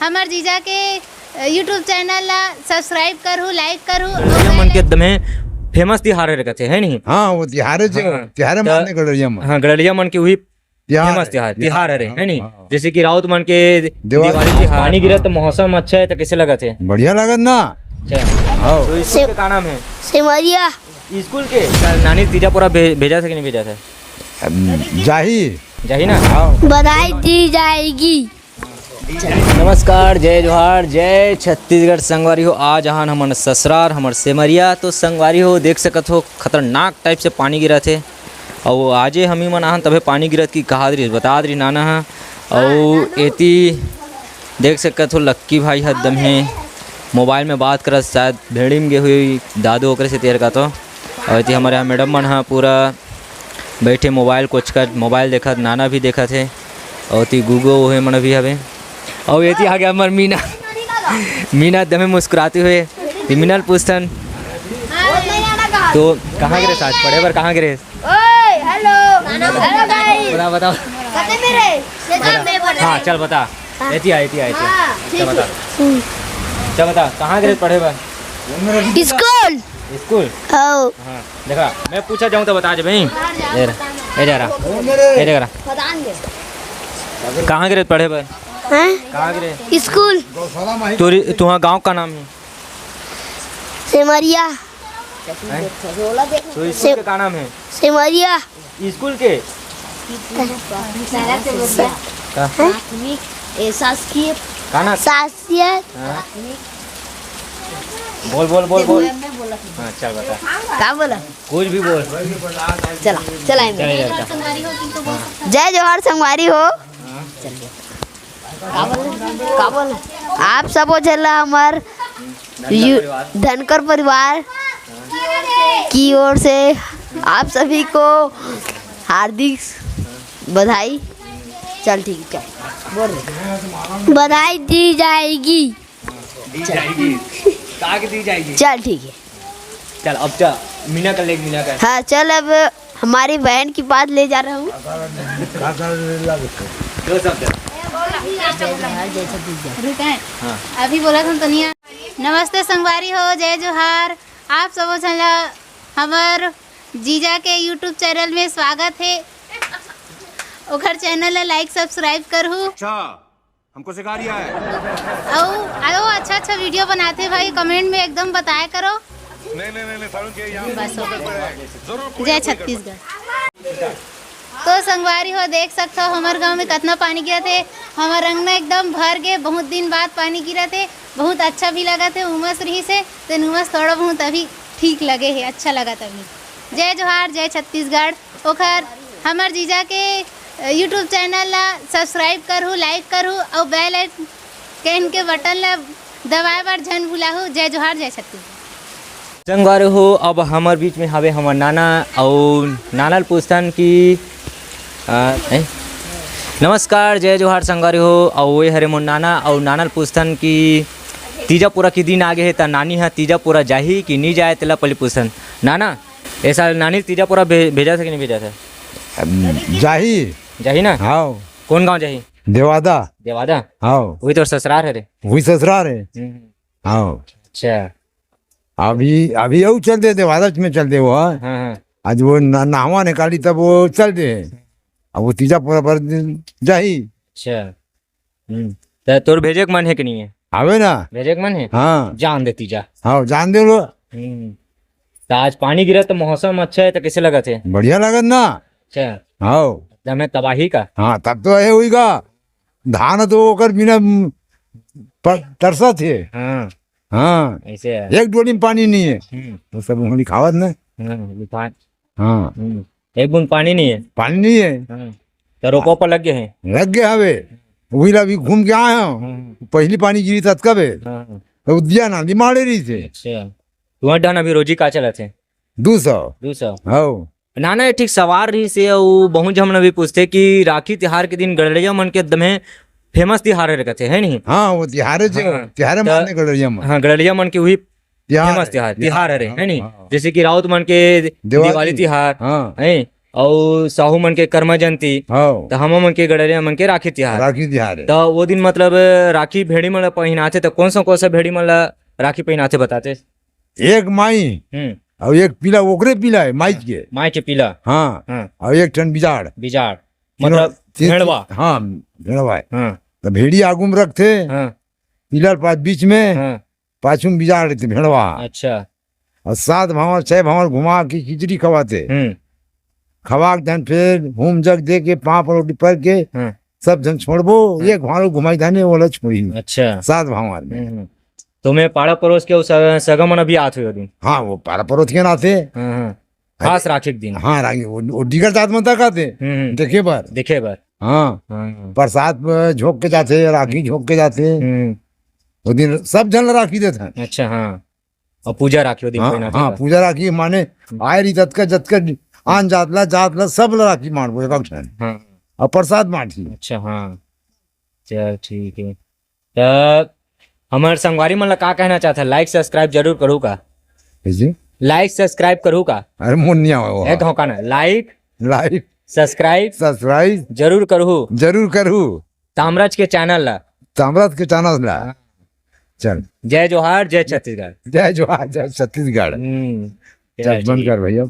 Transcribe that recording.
हमार जीजा के यूट्यूब चैनल ला सब्सक्राइब करूँ, लाइक करूँ। मन के एकदम फेमस तिहार रहते है नहीं। हाँ वो तिहारे तिहारे मानने गड़रिया मन। हाँ गड़लिया मन के वही फेमस तिहार है नहीं। जैसे कि राउत मन के दिवाली तिहार। पानी गिरा तो मौसम अच्छा है तो कैसे लगा थे? बढ़िया लागत ना। तो स्कूल का नाम है सिमरिया। स्कूल के नानी तीजा पूरा भेजा था कि नहीं भेजा था? जाही ना। बधाई दी जाएगी। नमस्कार, जय जोहार, जय छत्तीसगढ़। संगवारी हो आज आहान हमर ससुराल हमर सेमरिया। तो संगवारी हो देख सकत हो खतरनाक टाइप से पानी गिरा थे और आजे हमी मन आहान तबे पानी गिरत की कहा दरी बता दरी नाना हा। और एती देख सकत हो लक्की भाई हदम है मोबाइल में बात करत, शायद भेड़ी में गे हुई दादू ओकरे से तेर का। तो और एती हमारे यहाँ मैडम मन हा पूरा बैठे मोबाइल कुछ कर मोबाइल देखत, नाना भी देखा थे और ती गूगो हुए मन भी हवे। और ये आ गया हमार मीना दमे मुस्कुराते हुए। मीनल पूछतन तो कहाँ गिरे आज पढ़े बार कहाँ गिरे? बताओ। हाँ चल बता। चल बता कहाँ गिरे पढ़े बार? स्कूल। हाँ देखा मैं पूछा जाऊँ तो बता जब कहाँ गिरे पढ़े बार? कहाँ गिरे? स्कूल। तुम्हारा गांव का नाम है? सिमरिया। तो स्कूल का क्या नाम है? सिमरिया। स्कूल के शासकीय। बोल। हाँ चल बता। क्या बोला? कुछ भी बोल। चला जय जोहार संगवारी हो। का बोला? आप सब चला हमार धनकर परिवार की ओर से आप सभी को हार्दिक बधाई। चल ठीक है बोल। बधाई दी जाएगी। दी जाएगी। चल ठीक है। चल अब चल मीना कर ले मीना कर। हाँ चल अब हमारी बहन की बात ले जा रहा हूँ। हाँ। अभी बोला था तनिया। नमस्ते संगवारी हो, जय जोहार। आप सब हमार जीजा के यूट्यूब चैनल में स्वागत है। ओकर चैनल है लाइक सब्सक्राइब करूँ। अच्छा हमको सिखा रिया है। आओ अच्छा वीडियो बनाते भाई, कमेंट में एकदम बताया करो। नहीं बस जय छत्तीसगढ़। तो संगवारी हो देख सकते हो हमारे गांव में कितना पानी गिरा थे। हमारा अंगना एकदम भर गए। बहुत दिन बाद पानी गिरा थे, बहुत अच्छा भी लगा थे। उमस रही से तो उमस थोड़ा बहुत अभी ठीक लगे है, अच्छा लगा तभी। जय जोहार, जय छत्तीसगढ़। ओखर हमार जीजा के यूट्यूब चैनल ला सब्सक्राइब करूँ, लाइक करूँ और बेल आइकन के बटन ला दबाए बार झन भुलाहू। जय जोहार, जय छत्तीसगढ़। संगवारी हो अब हमारे बीच में हवे हमार नाना और नाना पूछतन की नमस्कार जय जोहार संगवारी हो। और वे हरे मोर नाना और नाना पूछतन की तीजा पूरा के दिन आगे है तो नानी है तीजा पूरा जाही कि नहीं जाए तेला पहले पूछन। नाना ऐसा नानी तीजा पूरा भेजा था कि नहीं भेजा था? जाही ना। हाँ कौन गांव जाही? देवादा। हाँ वही तो ससुराल है रे। वही ससुराल है। हाँ अच्छा अभी वो चलते देवादा में चलते वो। हाँ। आज वो नावा निकाली तब वो चलते हैं। अब वो तीजा पूरा पर जाही। अच्छा तो तोर भेजे के मन है कि नहीं है? आवे ना भेजे के मन है। हाँ जान दे तीजा। हाँ जान दे लो। तो आज पानी गिरा तो मौसम अच्छा है तो कैसे लगा थे? बढ़िया लागत ना। अच्छा हाँ मैं तबाही का। हाँ तब तो है हुई का धान तो ओकर बिना तरसा थे। हाँ ऐसे है। एक डोली में पानी नहीं है तो सब उंगली खावत ना। हाँ एक बूंद पानी नहीं है। पानी नहीं है तो रोपो पर लग गए हैं। लग गए हवे वही ला भी घूम के आए हैं। पहली पानी गिरी तब कब है तो दिया ना दिमाड़े रही थे। अच्छा तुम्हारे डान अभी रोजी का चला थे? 200। हाँ नाना ठीक सवार रही से बहुत जब हम भी पूछते कि राखी त्योहार के दिन गड़रिया मन के एकदम फेमस तिहार रहते है नहीं। हाँ वो तिहारे मानने गड़रिया मन। हाँ गड़रिया मन के वही फेमस तिहार है नहीं। जैसे कि राउत मन के दिवाली तिहार है और साहू मन के कर्मा जयंती हाँ तो हम मन के गड़रिया मन के राखी तिहार राखी तिहार है। तो वो दिन मतलब राखी भेड़ी मन ला पहिनाथे तो कौन सा भेड़ी मन ला राखी पहिनाथे बताते। एक माई और एक पीला ओकरे पीला है माई के माई के पीला हाँ हाँ और एक टन बिजाड़ बिजाड़ मतलब भेड़वा हाँ भेड़वा है। हाँ तो भेड़ी आगू में रखते हाँ पिलर पास बीच में हाँ पाछू में बिजाड़ रहते भेड़वा अच्छा और 7 भावर 6 भावर घुमा के खिचड़ी खवाते खवा के धन फिर होम जग दे के पाँव रोटी पर के सब जन छोड़बो एक भावर घुमाई धाने वाला छोड़ी अच्छा 7 भावर में तो मैं पाड़ा पड़ोस के सगा मन अभी आत हुए दिन हाँ वो पारा परोत के नाते खास राखी के दिन हाँ रागी वो डिगर जात में तक आते देखे बार देखे बार हाँ प्रसाद झोंक के जाते राखी झोंक के जाते वो दिन सब जन राखी देते हैं। अच्छा हाँ और पूजा राखी वो दिन हाँ, पहिनाथे हाँ बा। पूजा राखी माने आए रही जतका आन जातला सब राखी मारबो एक क्षण हाँ और प्रसाद माटी। अच्छा हाँ चल ठीक है तो हमारे संगवारी मन ला का कहना चाहता है लाइक सब्सक्राइब जरूर करू का कैसे लाइक सब्सक्राइब करू का अरे मोन नहीं आवा है धोखा ना लाइक लाइक सब्सक्राइब जरूर करू तामराज के चैनल ला ताम्रत के चानस ला चल जय जोहार जय छत्तीसगढ़ जय जोहार जय छत्तीसगढ़ चल चल बंद ठीक। कर भैया।